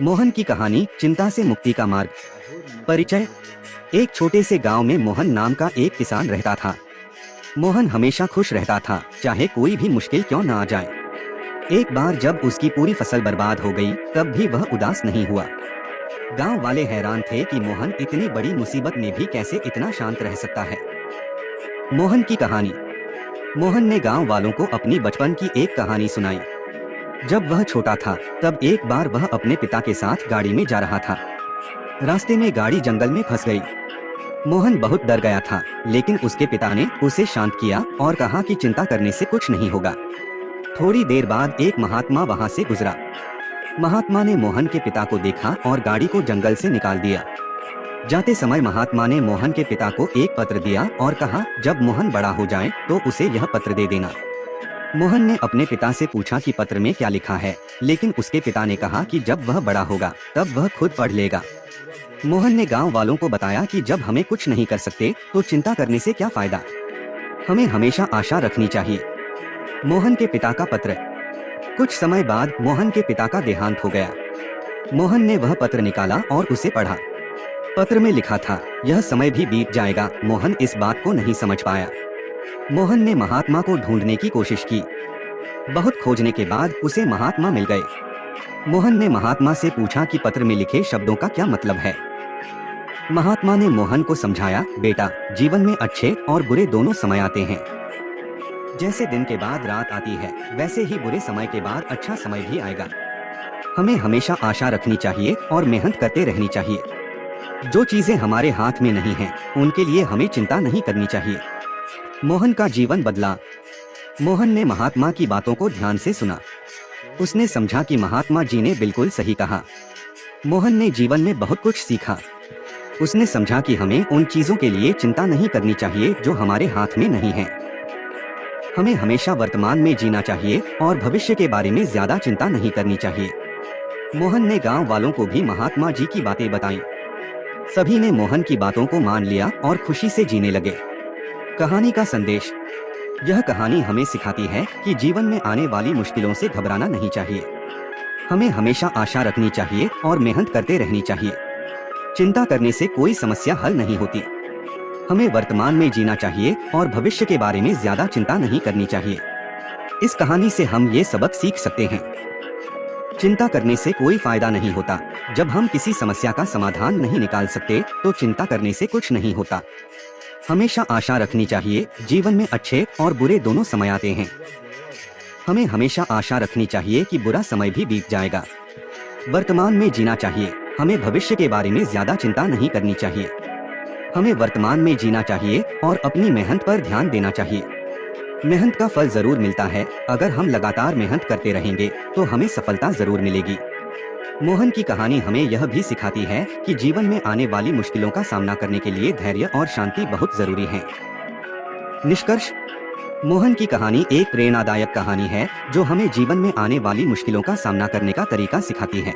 मोहन की कहानी, चिंता से मुक्ति का मार्ग। परिचय। एक छोटे से गांव में मोहन नाम का एक किसान रहता था। मोहन हमेशा खुश रहता था, चाहे कोई भी मुश्किल क्यों न आ जाए। एक बार जब उसकी पूरी फसल बर्बाद हो गई, तब भी वह उदास नहीं हुआ। गांव वाले हैरान थे कि मोहन इतनी बड़ी मुसीबत में भी कैसे इतना शांत रह सकता है। मोहन की कहानी। मोहन ने गांव वालों को अपनी बचपन की एक कहानी सुनाई। जब वह छोटा था, तब एक बार वह अपने पिता के साथ गाड़ी में जा रहा था। रास्ते में गाड़ी जंगल में फंस गई। मोहन बहुत डर गया था, लेकिन उसके पिता ने उसे शांत किया और कहा कि चिंता करने से कुछ नहीं होगा। थोड़ी देर बाद एक महात्मा वहां से गुजरा। महात्मा ने मोहन के पिता को देखा और गाड़ी को जंगल से निकाल दिया। जाते समय महात्मा ने मोहन के पिता को एक पत्र दिया और कहा, जब मोहन बड़ा हो जाए तो उसे यह पत्र दे देना। मोहन ने अपने पिता से पूछा कि पत्र में क्या लिखा है, लेकिन उसके पिता ने कहा कि जब वह बड़ा होगा तब वह खुद पढ़ लेगा। मोहन ने गांव वालों को बताया कि जब हमें कुछ नहीं कर सकते तो चिंता करने से क्या फायदा, हमें हमेशा आशा रखनी चाहिए। मोहन के पिता का पत्र। कुछ समय बाद मोहन के पिता का देहांत हो गया। मोहन ने वह पत्र निकाला और उसे पढ़ा। पत्र में लिखा था, यह समय भी बीत जाएगा। मोहन इस बात को नहीं समझ पाया। मोहन ने महात्मा को ढूंढने की कोशिश की। बहुत खोजने के बाद उसे महात्मा मिल गए। मोहन ने महात्मा से पूछा कि पत्र में लिखे शब्दों का क्या मतलब है। महात्मा ने मोहन को समझाया, बेटा, जीवन में अच्छे और बुरे दोनों समय आते हैं। जैसे दिन के बाद रात आती है, वैसे ही बुरे समय के बाद अच्छा समय भी आएगा। हमें हमेशा आशा रखनी चाहिए और मेहनत करते रहनी चाहिए। जो चीजें हमारे हाथ में नहीं हैं, उनके लिए हमें चिंता नहीं करनी चाहिए। मोहन का जीवन बदला। मोहन ने महात्मा की बातों को ध्यान से सुना। उसने समझा कि महात्मा जी ने बिल्कुल सही कहा। मोहन ने जीवन में बहुत कुछ सीखा। उसने समझा कि हमें उन चीजों के लिए चिंता नहीं करनी चाहिए जो हमारे हाथ में नहीं है। हमें हमेशा वर्तमान में जीना चाहिए और भविष्य के बारे में ज्यादा चिंता नहीं करनी चाहिए। मोहन ने गांव वालों को भी महात्मा जी की बातें बताईं। सभी ने मोहन की बातों को मान लिया और खुशी से जीने लगे। कहानी का संदेश। यह कहानी हमें सिखाती है कि जीवन में आने वाली मुश्किलों से घबराना नहीं चाहिए। हमें हमेशा आशा रखनी चाहिए और मेहनत करते रहनी चाहिए। चिंता करने से कोई समस्या हल नहीं होती। हमें वर्तमान में जीना चाहिए और भविष्य के बारे में ज्यादा चिंता नहीं करनी चाहिए। इस कहानी से हम ये सबक सीख सकते हैं। चिंता करने से कोई फायदा नहीं होता। जब हम किसी समस्या का समाधान नहीं निकाल सकते तो चिंता करने से कुछ नहीं होता। हमेशा आशा रखनी चाहिए। जीवन में अच्छे और बुरे दोनों समय आते हैं। हमें हमेशा आशा रखनी चाहिए कि बुरा समय भी बीत जाएगा। वर्तमान में जीना चाहिए। हमें भविष्य के बारे में ज्यादा चिंता नहीं करनी चाहिए। हमें वर्तमान में जीना चाहिए और अपनी मेहनत पर ध्यान देना चाहिए। मेहनत का फल जरूर मिलता है। अगर हम लगातार मेहनत करते रहेंगे तो हमें सफलता जरूर मिलेगी। मोहन की कहानी हमें यह भी सिखाती है कि जीवन में आने वाली मुश्किलों का सामना करने के लिए धैर्य और शांति बहुत जरूरी है। निष्कर्ष। मोहन की कहानी एक प्रेरणादायक कहानी है जो हमें जीवन में आने वाली मुश्किलों का सामना करने का तरीका सिखाती है।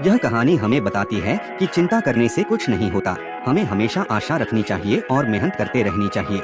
यह कहानी हमें बताती है कि चिंता करने से कुछ नहीं होता। हमें हमेशा आशा रखनी चाहिए और मेहनत करते रहनी चाहिए।